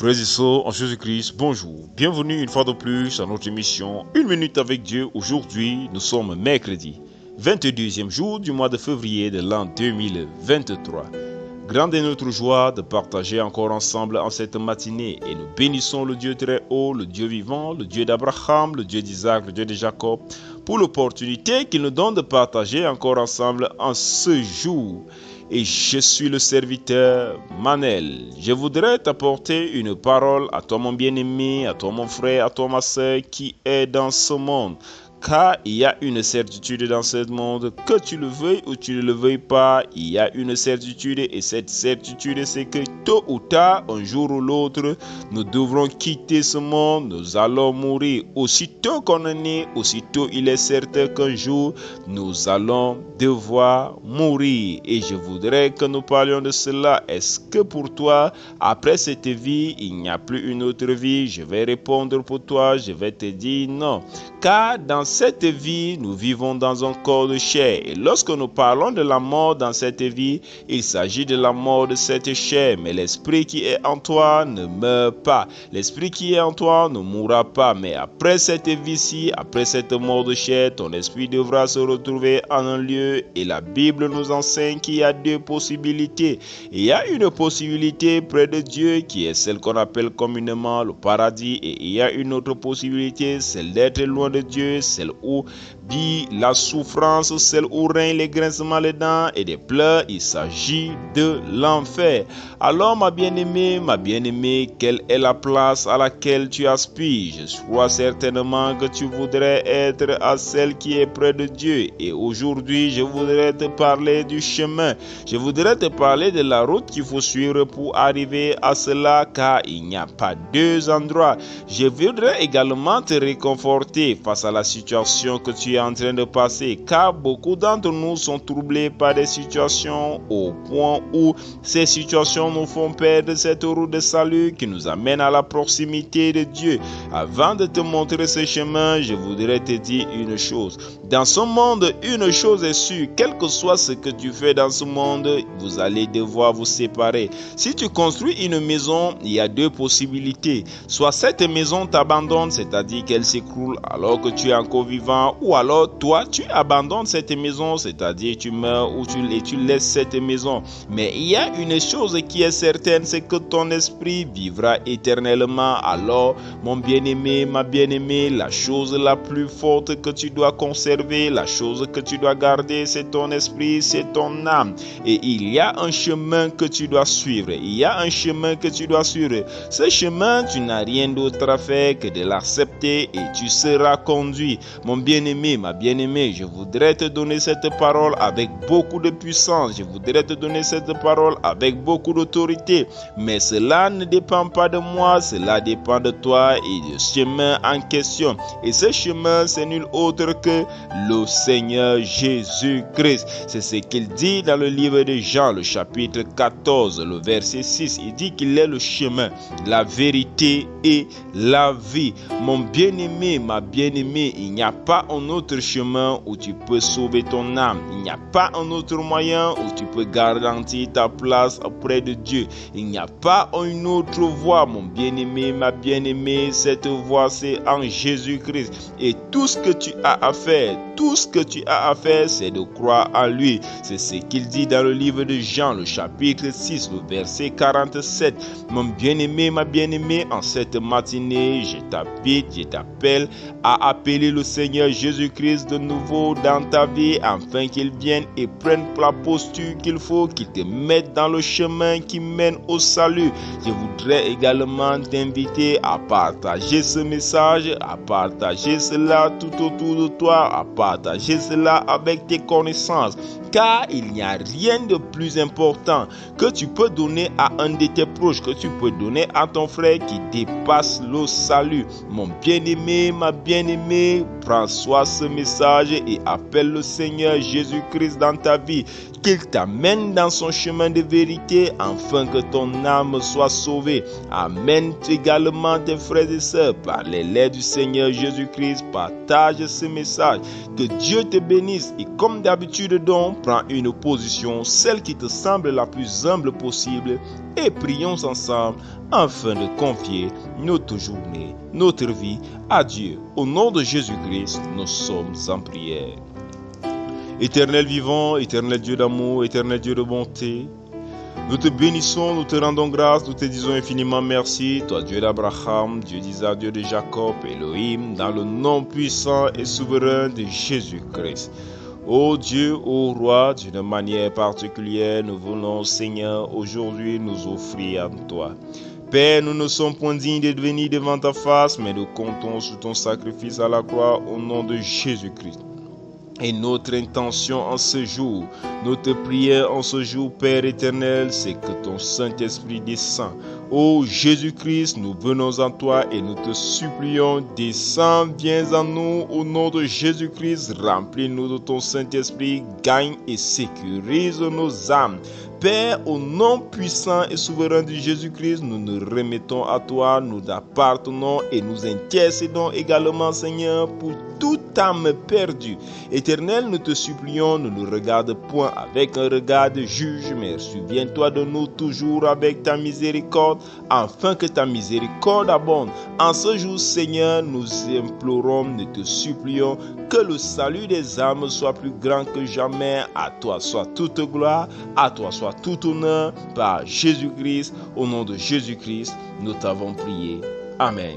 Frères et sœurs en Jésus-Christ, bonjour. Bienvenue une fois de plus à notre émission 1 minute avec Dieu. Aujourd'hui, nous sommes mercredi, 22e jour du mois de février de l'an 2023. Grande est notre joie de partager encore ensemble en cette matinée et nous bénissons le Dieu très haut, le Dieu vivant, le Dieu d'Abraham, le Dieu d'Isaac, le Dieu de Jacob, pour l'opportunité qu'il nous donne de partager encore ensemble en ce jour. Et je suis le serviteur Manel. Je voudrais t'apporter une parole à toi mon bien-aimé, à toi mon frère, à toi ma sœur qui est dans ce monde. Car il y a une certitude dans ce monde, que tu le veuilles ou tu ne le veuilles pas, il y a une certitude et cette certitude c'est que tôt ou tard, un jour ou l'autre, nous devrons quitter ce monde, nous allons mourir. Aussitôt qu'on est né, aussitôt il est certain qu'un jour, nous allons devoir mourir. Et je voudrais que nous parlions de cela. Est-ce que pour toi, après cette vie, il n'y a plus une autre vie? Je vais répondre pour toi, je vais te dire non. Car dans cette vie, nous vivons dans un corps de chair. Et lorsque nous parlons de la mort dans cette vie, il s'agit de la mort de cette chair. Mais l'esprit qui est en toi ne meurt pas. L'esprit qui est en toi ne mourra pas. Mais après cette vie-ci, après cette mort de chair, ton esprit devra se retrouver en un lieu. Et la Bible nous enseigne qu'il y a deux possibilités. Il y a une possibilité près de Dieu qui est celle qu'on appelle communément le paradis. Et il y a une autre possibilité, celle d'être loin de Dieu, celle où vit la souffrance, celle où règne les grincements des dents et des pleurs. Il s'agit de l'enfer. Alors ma bien-aimée, quelle est la place à laquelle tu aspires? Je crois certainement que tu voudrais être à celle qui est près de Dieu. Et aujourd'hui, je voudrais te parler du chemin. Je voudrais te parler de la route qu'il faut suivre pour arriver à cela, car il n'y a pas deux endroits. Je voudrais également te réconforter face à la situation que tu es en train de passer, car beaucoup d'entre nous sont troublés par des situations au point où ces situations nous font perdre cette route de salut qui nous amène à la proximité de Dieu. Avant de te montrer ce chemin, je voudrais te dire une chose. Dans ce monde, une chose est sûre, quel que soit ce que tu fais dans ce monde, vous allez devoir vous séparer. Si tu construis une maison, il y a deux possibilités. Soit cette maison t'abandonne, c'est-à-dire qu'elle s'écroule alors que tu es encore vivant, ou alors toi tu abandonnes cette maison, c'est-à-dire tu meurs ou tu laisses cette maison. Mais il y a une chose qui est certaine, c'est que ton esprit vivra éternellement. Alors mon bien-aimé, ma bien-aimée, la chose la plus forte que tu dois conserver, la chose que tu dois garder, c'est ton esprit, c'est ton âme. Et il y a un chemin que tu dois suivre, il y a un chemin que tu dois suivre. Ce chemin, tu n'as rien d'autre à faire que de l'accepter et tu seras conduit. Mon bien-aimé, ma bien-aimée, je voudrais te donner cette parole avec beaucoup de puissance. Je voudrais te donner cette parole avec beaucoup d'autorité. Mais cela ne dépend pas de moi, cela dépend de toi et du chemin en question. Et ce chemin, c'est nul autre que le Seigneur Jésus-Christ. C'est ce qu'il dit dans le livre de Jean, le chapitre 14, le verset 6. Il dit qu'il est le chemin, la vérité et la vie. Mon bien-aimé, ma bien-aimée, il n'y a pas un autre chemin où tu peux sauver ton âme. Il n'y a pas un autre moyen où tu peux garantir ta place auprès de Dieu. Il n'y a pas une autre voie, mon bien-aimé, ma bien-aimée. Cette voie, c'est en Jésus-Christ. Et tout ce que tu as à faire, c'est de croire en lui. C'est ce qu'il dit dans le livre de Jean, le chapitre 6, le verset 47. Mon bien-aimé, ma bien-aimée, en cette matinée, je t'appelle à appeler le Seigneur Jésus-Christ de nouveau dans ta vie, afin qu'il vienne et prenne la posture qu'il faut, qu'il te mette dans le chemin qui mène au salut. Je voudrais également t'inviter à partager ce message, à partager cela tout autour de toi, à partager cela avec tes connaissances, car il n'y a rien de plus important que tu peux donner à un de tes proches, que tu peux donner à ton frère qui dépasse le salut. Mon bien-aimé, ma bien-aimée, prends soin ce message et appelle le Seigneur Jésus-Christ dans ta vie. qu'il t'amène dans son chemin de vérité afin que ton âme soit sauvée. Amène également tes frères et sœurs par les lettres du Seigneur Jésus-Christ. Partage ce message. Que Dieu te bénisse et comme d'habitude donc, prends une position, celle qui te semble la plus humble possible et prions ensemble afin de confier notre journée, notre vie à Dieu. Au nom de Jésus-Christ, nous sommes en prière. Éternel vivant, éternel Dieu d'amour, éternel Dieu de bonté, nous te bénissons, nous te rendons grâce, nous te disons infiniment merci, toi Dieu d'Abraham, Dieu d'Isaac, Dieu de Jacob, Elohim, dans le nom puissant et souverain de Jésus-Christ. Ô Dieu, ô Roi, d'une manière particulière, nous voulons, Seigneur, aujourd'hui nous offrir à toi. Père, nous ne sommes point dignes de venir devant ta face, mais nous comptons sur ton sacrifice à la croix au nom de Jésus-Christ. Et notre intention en ce jour, notre prière en ce jour, Père éternel, c'est que ton Saint-Esprit descend. Ô Jésus-Christ, nous venons à toi et nous te supplions, descends, viens en nous au nom de Jésus-Christ, remplis-nous de ton Saint-Esprit, gagne et sécurise nos âmes. Père, au nom puissant et souverain de Jésus-Christ, nous nous remettons à toi, nous appartenons et nous intercédons également, Seigneur, pour toute âme perdue. Éternel, nous te supplions, ne nous regarde point avec un regard de juge, mais souviens-toi de nous toujours avec ta miséricorde, afin que ta miséricorde abonde. En ce jour, Seigneur, nous implorons, nous te supplions, que le salut des âmes soit plus grand que jamais. À toi soit toute gloire, à toi soit tout honneur, par Jésus-Christ. Au nom de Jésus-Christ, nous t'avons prié. Amen.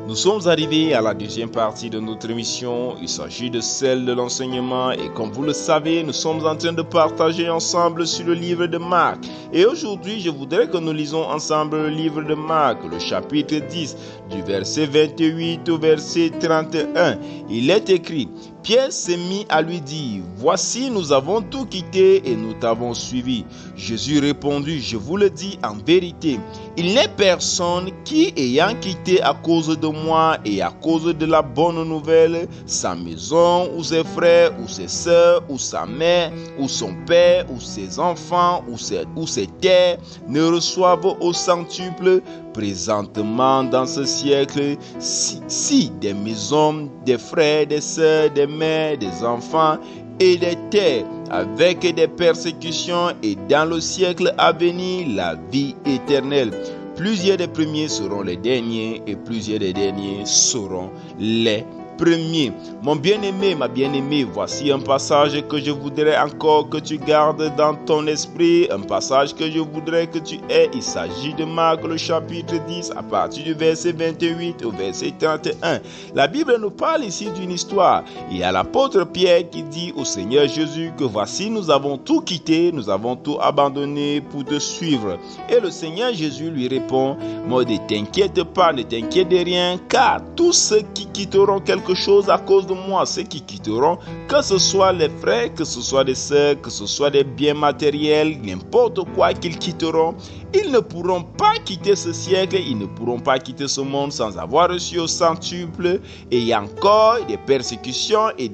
Nous sommes arrivés à la deuxième partie de notre émission. Il s'agit de celle de l'enseignement et comme vous le savez, nous sommes en train de partager ensemble sur le livre de Marc. Et aujourd'hui, je voudrais que nous lisons ensemble le livre de Marc, le chapitre 10, du verset 28 au verset 31. Il est écrit: Pierre s'est mis à lui dire: Voici, nous avons tout quitté et nous t'avons suivi. Jésus répondit: Je vous le dis en vérité, il n'est personne qui, ayant quitté à cause de moi et à cause de la bonne nouvelle, sa maison ou ses frères ou ses sœurs ou sa mère ou son père ou ses enfants ou ses terres, ne reçoivent au centuple présentement dans ce siècle, si des maisons, des frères, des sœurs, des mères, des enfants et des terres, avec des persécutions, et dans le siècle à venir, la vie éternelle. Plusieurs des premiers seront les derniers, et plusieurs des derniers seront les premiers. Mon bien-aimé, ma bien-aimée, voici un passage que je voudrais encore que tu gardes dans ton esprit, un passage que je voudrais que tu aies. Il s'agit de Marc, le chapitre 10, à partir du verset 28 au verset 31. La Bible nous parle ici d'une histoire. Il y a l'apôtre Pierre qui dit au Seigneur Jésus que voici, nous avons tout quitté, nous avons tout abandonné pour te suivre. Et le Seigneur Jésus lui répond: Moi, ne t'inquiète pas, ne t'inquiète de rien, car tous ceux qui quitteront quelque chose à cause de moi, ceux qui quitteront, que ce soit les frères, que ce soit des sœurs, que ce soit des biens matériels, n'importe quoi qu'ils quitteront, ils ne pourront pas quitter ce siècle, ils ne pourront pas quitter ce monde sans avoir reçu au centuple, et il y a encore des persécutions et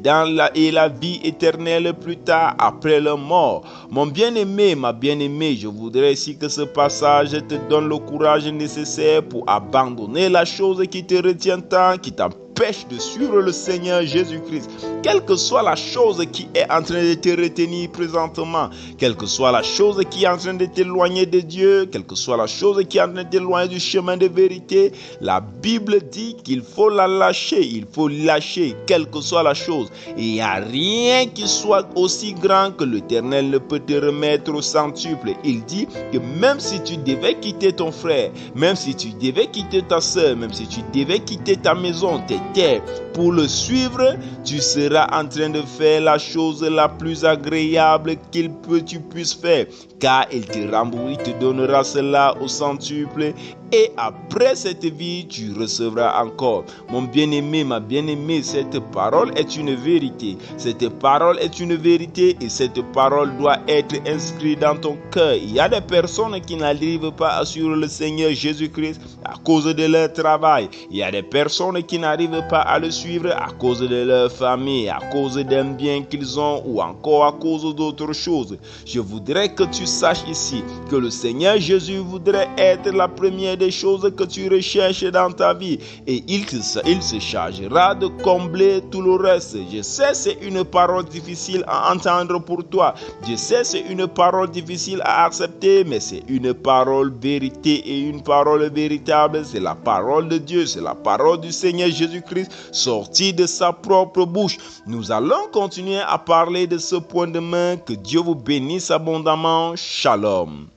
la vie éternelle plus tard après leur mort. Mon bien-aimé, ma bien-aimée, je voudrais ici que ce passage te donne le courage nécessaire pour abandonner la chose qui te retient tant, qui t'empêche de suivre le Seigneur Jésus-Christ. Quelle que soit la chose qui est en train de te retenir présentement, quelle que soit la chose qui est en train de t'éloigner de Dieu, quelle que soit la chose qui est en train de t'éloigner du chemin de vérité, la Bible dit qu'il faut la lâcher, il faut lâcher, quelle que soit la chose. Il n'y a rien qui soit aussi grand que l'Éternel ne peut te remettre au centuple. Il dit que même si tu devais quitter ton frère, même si tu devais quitter ta soeur, même si tu devais quitter ta maison, tes terres, pour le suivre, tu seras en train de faire la chose la plus agréable tu puisses faire, car il te donnera cela au centuple, et après cette vie, tu recevras encore. Mon bien-aimé, ma bien-aimée, cette parole est une vérité. Cette parole est une vérité et cette parole doit être inscrite dans ton cœur. Il y a des personnes qui n'arrivent pas à suivre le Seigneur Jésus-Christ à cause de leur travail. Il y a des personnes qui n'arrivent pas à le suivre suivre à cause de leur famille, à cause d'un bien qu'ils ont ou encore à cause d'autres choses. Je voudrais que tu saches ici que le Seigneur Jésus voudrait être la première des choses que tu recherches dans ta vie et il se chargera de combler tout le reste. Je sais, c'est une parole difficile à entendre pour toi. Je sais, c'est une parole difficile à accepter, mais c'est une parole vérité et une parole véritable. C'est la parole de Dieu, c'est la parole du Seigneur Jésus-Christ sortie de sa propre bouche. Nous allons continuer à parler de ce point demain. Que Dieu vous bénisse abondamment. Shalom.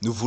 Nous voulons